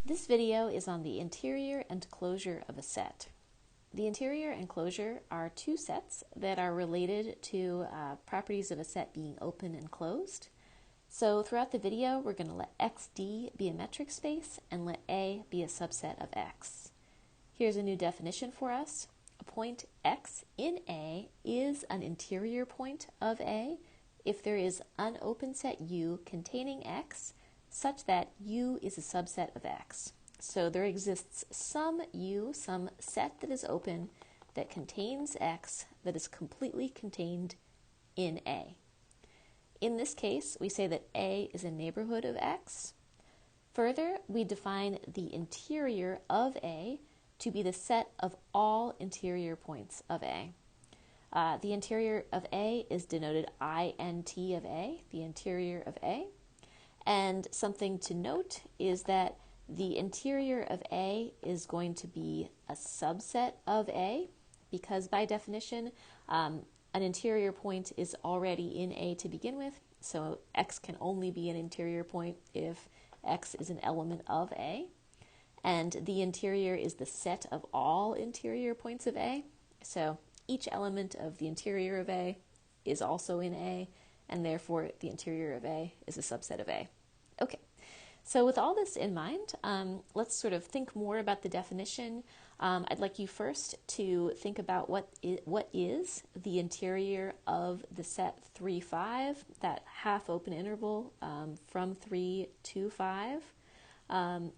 This video is on the interior and closure of a set. The interior and closure are two sets that are related to properties of a set being open and closed. So throughout the video, we're going to let XD be a metric space and let A be a subset of X. Here's a new definition for us. A point X in A is an interior point of A if there is an open set U containing X such that U is a subset of X. So there exists some U, some set that is open that contains X that is completely contained in A. In this case, we say that A is a neighborhood of X. Further, we define the interior of A to be the set of all interior points of A. The interior of A is denoted INT of A, the interior of A. And something to note is that the interior of A is going to be a subset of A because by definition, an interior point is already in A to begin with. So X can only be an interior point if X is an element of A. And the interior is the set of all interior points of A. So each element of the interior of A is also in A, and therefore the interior of A is a subset of A. Okay, so with all this in mind, let's sort of think more about the definition. I'd like you first to think about what is the interior of the set 3, 5, that half open interval from 3 to 5.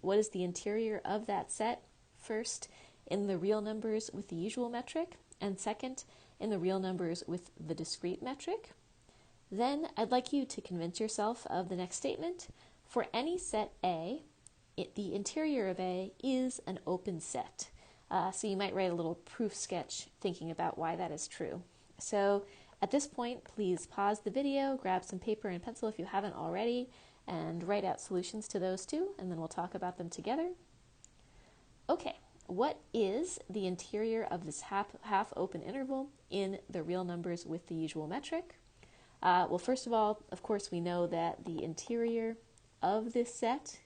What is the interior of that set? First, in the real numbers with the usual metric, and second, in the real numbers with the discrete metric. Then I'd like you to convince yourself of the next statement. For any set A, the interior of A is an open set. So you might write a little proof sketch thinking about why that is true. So at this point, please pause the video, grab some paper and pencil if you haven't already, and write out solutions to those two, and then we'll talk about them together. Okay, what is the interior of this half open interval in the real numbers with the usual metric? Well, first of all, of course, we know that the interior of this set,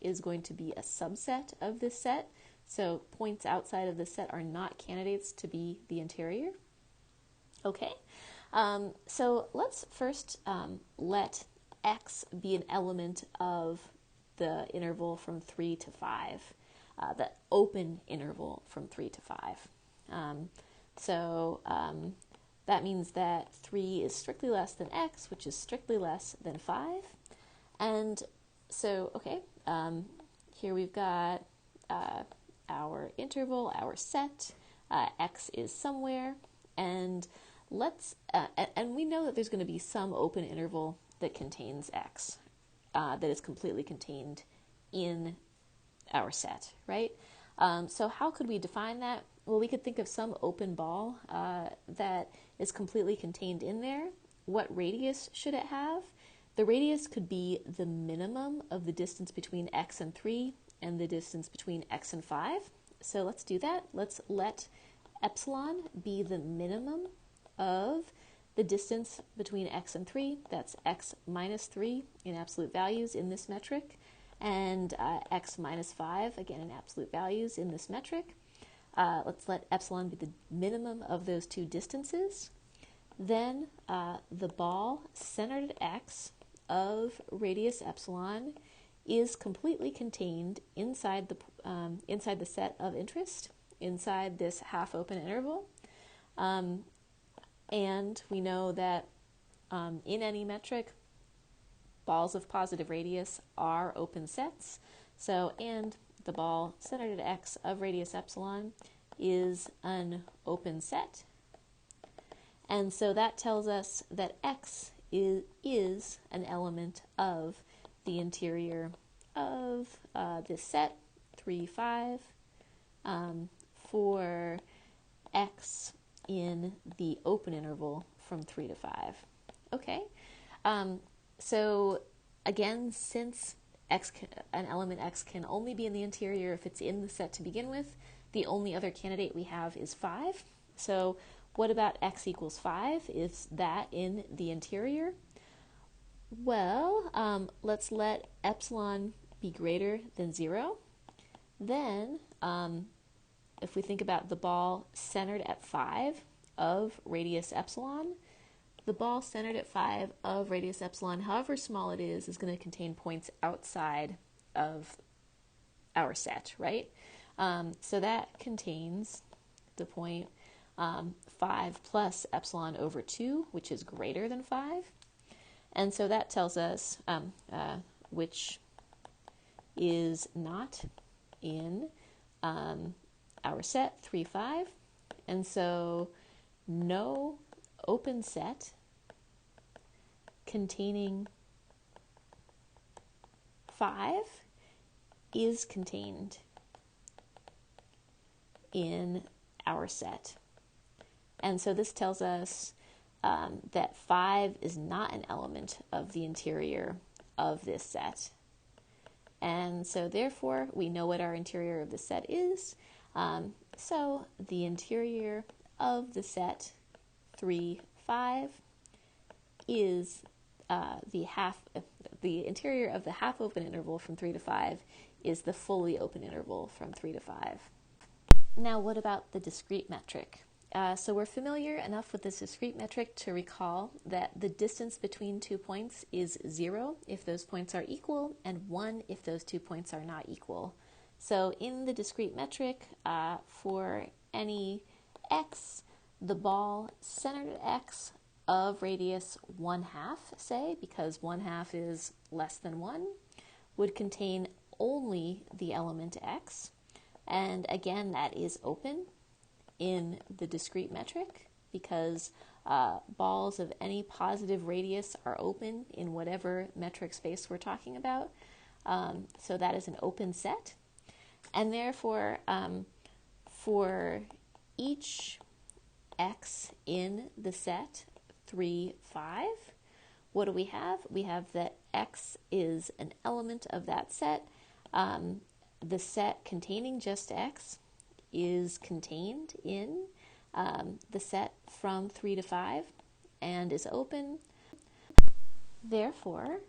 is going to be a subset of this set. So points outside of this set are not candidates to be the interior. Okay, so let's first let X be an element of the interval from 3 to 5, the open interval from 3 to 5. That means that 3 is strictly less than X, which is strictly less than 5. And so, okay, here we've got our interval, our set, X is somewhere, and and we know that there's going to be some open interval that contains X, that is completely contained in our set, right? So how could we define that? Well, we could think of some open ball that is completely contained in there. What radius should it have? The radius could be the minimum of the distance between X and 3 and the distance between X and 5. So let's do that. Let's let epsilon be the minimum of the distance between X and 3. That's X minus 3 in absolute values in this metric, and X minus 5, again in absolute values in this metric. Let's let epsilon be the minimum of those two distances. Then the ball centered at X of radius epsilon is completely contained inside the set of interest, inside this half open interval. And we know that in any metric, balls of positive radius are open sets. So, and the ball centered at X of radius epsilon is an open set. And so that tells us that X is an element of the interior of this set, 3, 5, for X in the open interval from 3 to 5. Okay, so again, since an element X can only be in the interior if it's in the set to begin with, the only other candidate we have is 5. So what about X equals 5? Is that in the interior? Well, let's let epsilon be greater than 0. Then, if we think about the ball centered at 5 of radius epsilon, the ball centered at 5 of radius epsilon, however small it is going to contain points outside of our set, right? So that contains the point 5 plus epsilon over 2, which is greater than 5. And so that tells us which is not in our set 3, 5. And so no open set containing 5 is contained in our set. And so this tells us that 5 is not an element of the interior of this set. And so therefore, we know what our interior of the set is. So the interior of the set 3, 5 is the interior of the half open interval from 3 to 5 is the fully open interval from 3 to 5. Now, what about the discrete metric? So we're familiar enough with this discrete metric to recall that the distance between 2 points is 0 if those points are equal and 1 if those 2 points are not equal. So in the discrete metric, for any x, the ball centered at x of radius 1/2, say, because 1/2 is less than 1, would contain only the element x. And again, that is open in the discrete metric because balls of any positive radius are open in whatever metric space we're talking about. So that is an open set. And therefore, for each x in the set 3, 5, what do we have? We have that x is an element of that set. The set containing just x is contained in the set from 3 to 5 and is open. Therefore,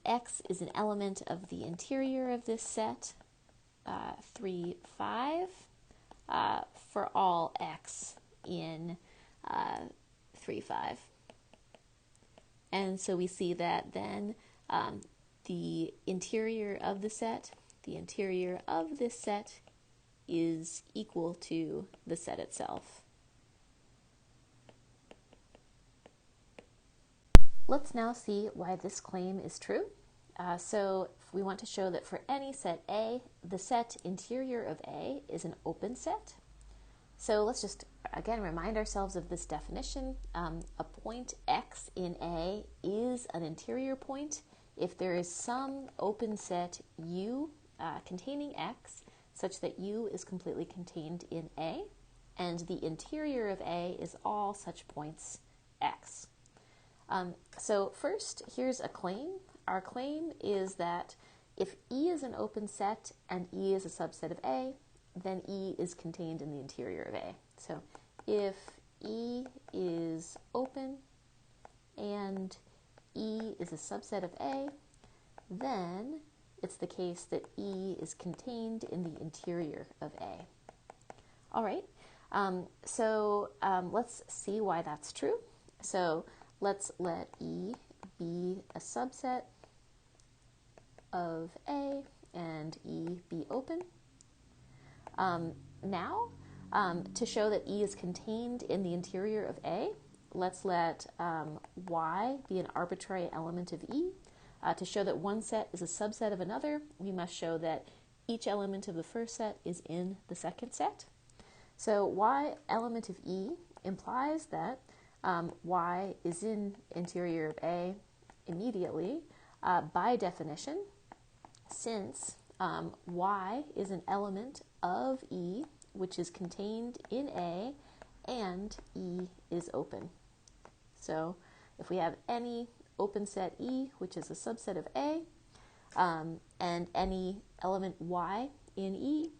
x is an element of the interior of this set 3, 5 for all x in 3, 5. And so we see that then the interior of the set, the interior of this set is equal to the set itself. Let's now see why this claim is true. So if we want to show that for any set A, the set interior of A is an open set. So let's just again remind ourselves of this definition. A point x in A is an interior point if there is some open set U containing x such that U is completely contained in A, and the interior of A is all such points x. So first, here's a claim. Our claim is that if E is an open set and E is a subset of A, then E is contained in the interior of A. So if E is open and E is a subset of A, then it's the case that E is contained in the interior of A. All right, let's see why that's true. So let's let E be a subset of A and E be open. Now, to show that E is contained in the interior of A, let's let Y be an arbitrary element of E. To show that one set is a subset of another, we must show that each element of the first set is in the second set. So Y element of E implies that Y is in interior of A immediately by definition, since Y is an element of E, which is contained in A, and E is open. So if we have any open set E, which is a subset of A, and any element Y in E,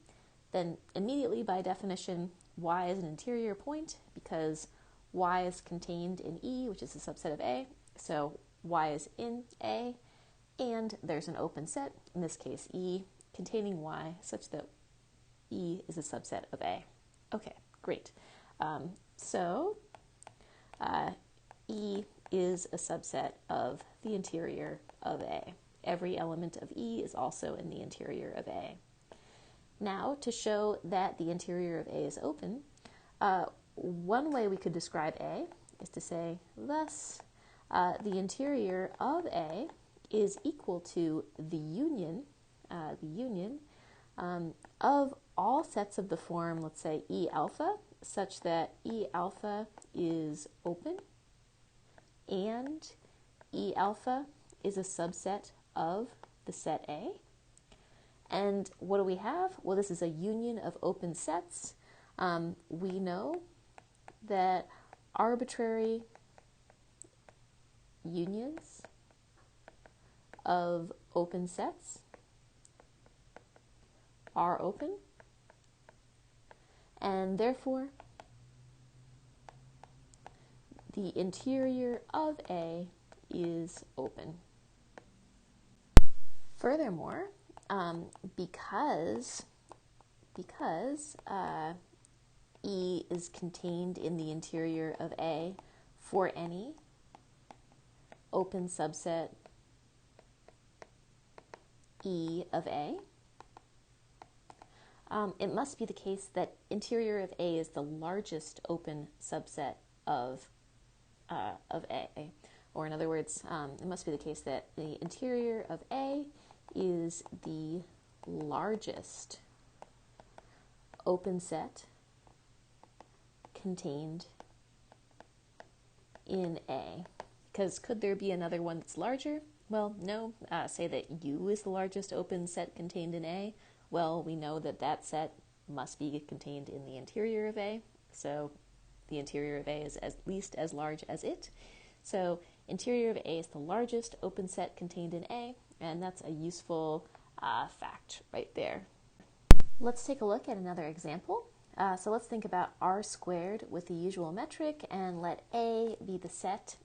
then immediately by definition Y is an interior point because y is contained in E, which is a subset of A, so y is in A, and there's an open set, in this case E, containing y, such that E is a subset of A. Okay, great. E is a subset of the interior of A. Every element of E is also in the interior of A. Now, to show that the interior of A is open, one way we could describe A is to say, thus, the interior of A is equal to the union of all sets of the form, let's say E alpha, such that E alpha is open and E alpha is a subset of the set A. And what do we have? Well, this is a union of open sets. We know that arbitrary unions of open sets are open, and therefore the interior of A is open. Furthermore, because E is contained in the interior of A for any open subset E of A, it must be the case that interior of A is the largest open subset of A. Or in other words, it must be the case that the interior of A is the largest open set contained in A. Because could there be another one that's larger? Well, no. Say that U is the largest open set contained in A. Well, we know that that set must be contained in the interior of A. So the interior of A is at least as large as it. So interior of A is the largest open set contained in A, and that's a useful fact right there. Let's take a look at another example. So let's think about R squared with the usual metric, and let A be the set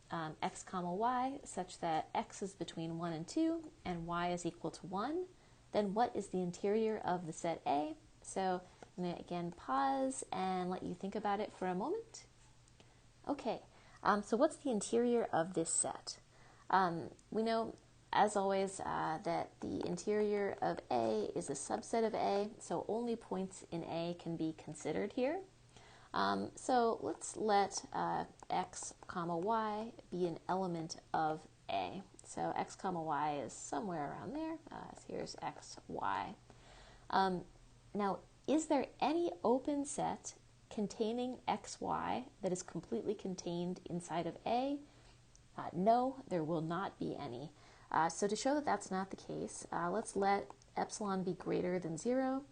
x comma y such that x is between 1 and 2 and y is equal to 1. Then what is the interior of the set A? So I'm going to again pause and let you think about it for a moment. Okay, so what's the interior of this set? We know, as always, that the interior of A is a subset of A, so only points in A can be considered here. So let's let x comma y be an element of A. So x comma y is somewhere around there. So here's x, y. Now, is there any open set containing x, y that is completely contained inside of A? No, there will not be any. So to show that that's not the case, let's let epsilon be greater than 0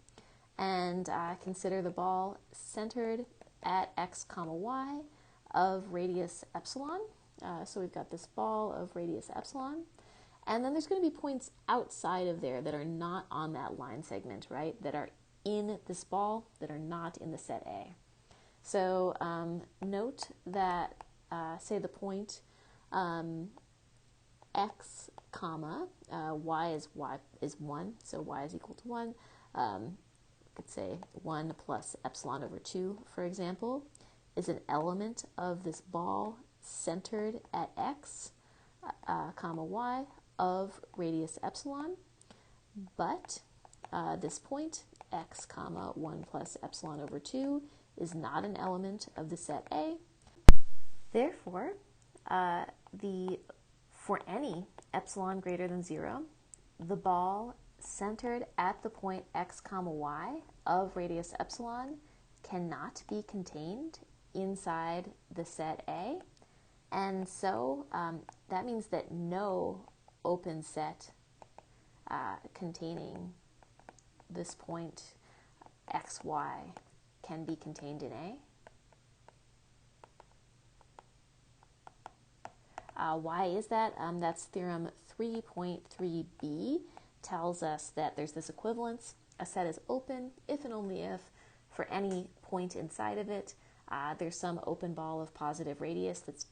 and consider the ball centered at x comma y of radius epsilon. So we've got this ball of radius epsilon. And then there's going to be points outside of there that are not on that line segment, right? That are in this ball that are not in the set A. So note that, say the point x comma y is 1, so y is equal to 1. We could say 1 plus epsilon over 2, for example, is an element of this ball centered at x comma y of radius epsilon, but this point x comma 1 plus epsilon over 2 is not an element of the set A. Therefore, for any epsilon greater than 0, the ball centered at the point x comma y of radius epsilon cannot be contained inside the set A. And so that means that no open set containing this point x, y can be contained in A. Why is that? That's theorem 3.3b tells us that there's this equivalence. A set is open if and only if, for any point inside of it, There's some open ball of positive radius that's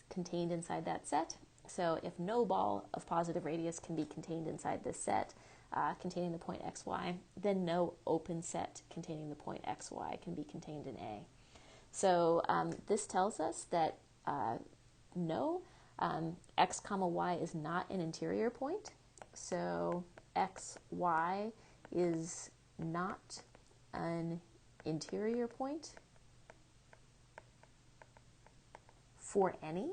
contained inside that set. So if no ball of positive radius can be contained inside this set containing the point xy, then no open set containing the point xy can be contained in A. So this tells us that no, x comma y is not an interior point. So xy is not an interior point for any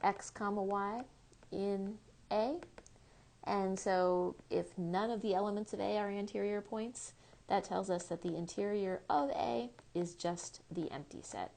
x comma y in A. And so if none of the elements of A are interior points, that tells us that the interior of A is just the empty set.